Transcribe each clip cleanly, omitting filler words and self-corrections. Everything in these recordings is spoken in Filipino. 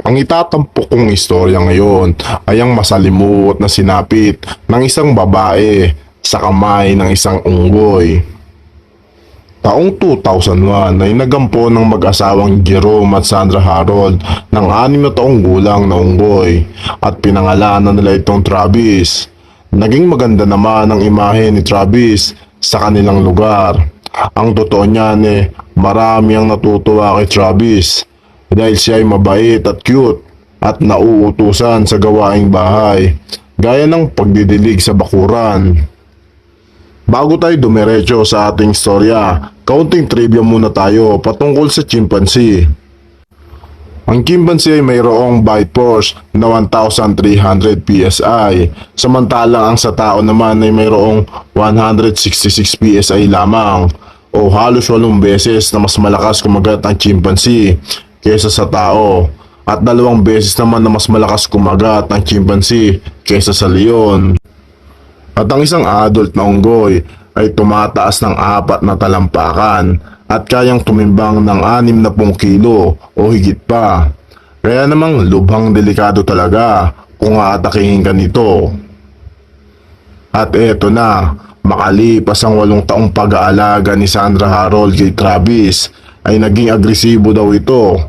Ang itatampok kong istorya ngayon ay ang masalimuot na sinapit ng isang babae sa kamay ng isang unggoy. Taong 2001 ay nagampo ng mag-asawang Jerome at Sandra Harold ng 6 na taong gulang na unggoy at pinangalanan nila itong Travis. Naging maganda naman ang imahe ni Travis sa kanilang lugar. Ang totoo niyan marami ang natutuwa kay Travis dahil siya ay mabait at cute at nauutusan sa gawaing bahay gaya ng pagdidilig sa bakuran. Bago tayo dumiretso sa ating istorya, kaunting trivia muna tayo patungkol sa chimpanzee. Ang chimpanzee ay mayroong bite force na 1,300 PSI, samantalang ang sa tao naman ay mayroong 166 PSI lamang o halos 8 beses na mas malakas kumagat ang chimpanzee kaysa sa tao at 2 beses naman na mas malakas kumagat ang chimpanzee kaysa sa leon. At ang isang adult na unggoy ay tumataas ng 4 na talampakan at kayang tumimbang ng 60 kilo o higit pa. Kaya namang lubhang delikado talaga kung aatakihin ka nito. At eto na, makalipas ang 8 taong pag-aalaga ni Sandra Harold kay Travis ay naging agresibo daw ito.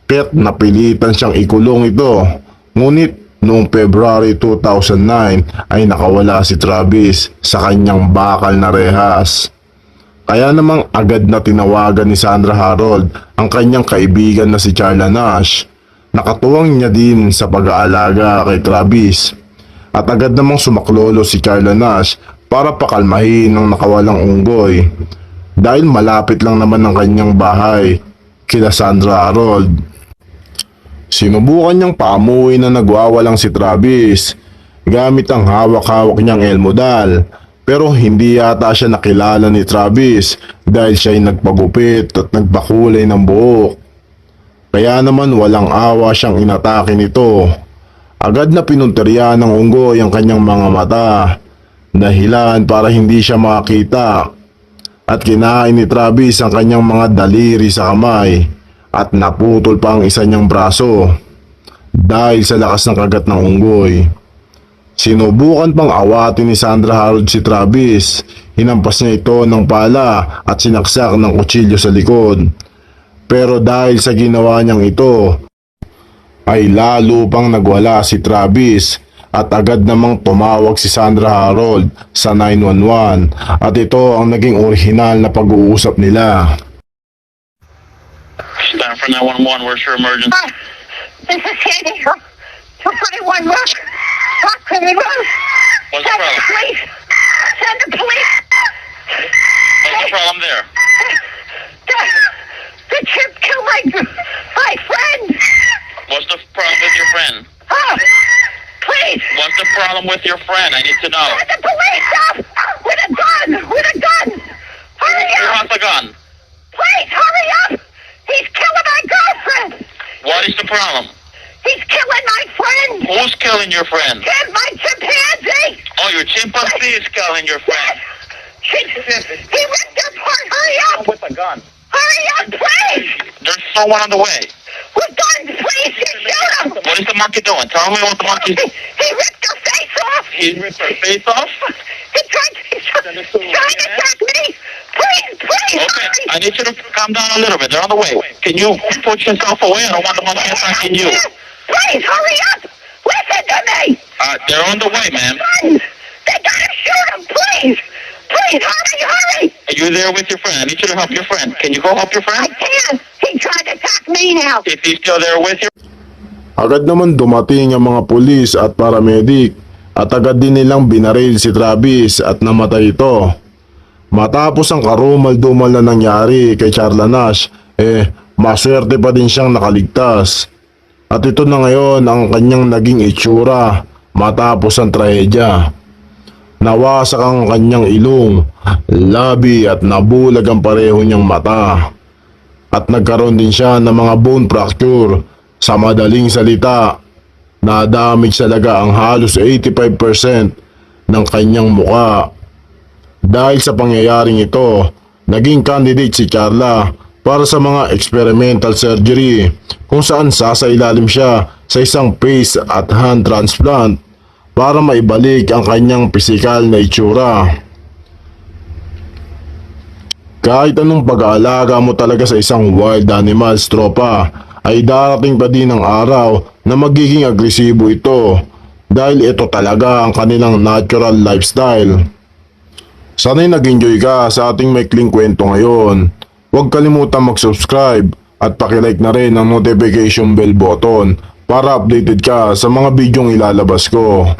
Kaya't napilitan siyang ikulong ito. Ngunit noong February 2009 ay nakawala si Travis sa kanyang bakal na rehas. Kaya namang agad na tinawagan ni Sandra Harold ang kanyang kaibigan na si Charla Nash. Nakatuwang niya din sa pag-aalaga kay Travis. At agad namang sumaklolo si Charla Nash para pakalmahin ng nakawalang unggoy. Dahil malapit lang naman ang kanyang bahay kila Sandra Harold. Sinubukan niyang paamuin na nagwawalang si Travis gamit ang hawak-hawak niyang elmodal, pero hindi yata siya nakilala ni Travis dahil siya ay nagpagupit at nagpakulay ng buhok. Kaya naman walang awa siyang inatake nito. Agad na pinunterian ng unggoy ang kanyang mga mata, dahilan para hindi siya makita, at kinain ni Travis ang kanyang mga daliri sa kamay. At naputol pa ang isa niyang braso dahil sa lakas ng kagat ng unggoy. Sinubukan pang awatin ni Sandra Harold si Travis. Hinampas niya ito ng pala at sinaksak ng kutsilyo sa likod. Pero dahil sa ginawa niyang ito, ay lalo pang nagwala si Travis at agad namang tumawag si Sandra Harold sa 911 at ito ang naging orihinal na pag-uusap nila. Stand for 911, where's your emergency? This is Sandy from 241 Rock. Rock Creek Road. What's the Send the problem? police. Send the police. What's the problem there? The chip killed my friend. What's the problem with your friend? Oh, please. What's the problem with your friend? I need to know. Send the police up with a gun. With a gun. Hurry Who up. has a gun? Please hurry up. He's killing my girlfriend. What is the problem? He's killing my friend. Who's killing your friend? My chimpanzee. Oh, your chimpanzee is killing your friend. He ripped her apart. Hurry up. With a gun. Hurry up, please. There's someone on the way. With guns, please. Shoot him. What is the monkey doing? Tell me what the monkey... He ripped her face off. He ripped her face off? He's trying to attack me. Please, Okay, hurry. I need you to calm down a little bit. They're on the way. Can you put yourself away? I don't want the monkey attacking you. Please, hurry up. Listen to me. They're on the way, ma'am. Guns. They gotta shoot him, please. Please, hurry. Are you there with your friend? I need you to help your friend. Can you go help your I friend? can't. He tried to attack me now. If he's still there with you? Agad naman dumating ang mga pulis at paramedic at agad din nilang binaril si Travis at namatay ito. Matapos ang karumal-dumal na nangyari kay Charla Nash, maswerte pa din siyang nakaligtas. At ito na ngayon ang kanyang naging itsura matapos ang trahedya. Nawasak ang kanyang ilong, labi at nabulag ang pareho niyang mata. At nagkaroon din siya ng mga bone fracture. Sa madaling salita, na-damage talaga ang halos 85% ng kanyang muka. Dahil sa pangyayaring ito, naging candidate si Charla para sa mga experimental surgery kung saan sasailalim siya sa isang face at hand transplant para maibalik ang kanyang pisikal na itsura. Kahit anong pag-aalaga mo talaga sa isang wild animals, tropa, ay darating pa din ang araw na magiging agresibo ito dahil ito talaga ang kanilang natural lifestyle. Sana'y nag-enjoy ka sa ating maikling kwento ngayon. Huwag kalimutan mag-subscribe at pakilike na rin ang notification bell button para updated ka sa mga bidyong ilalabas ko.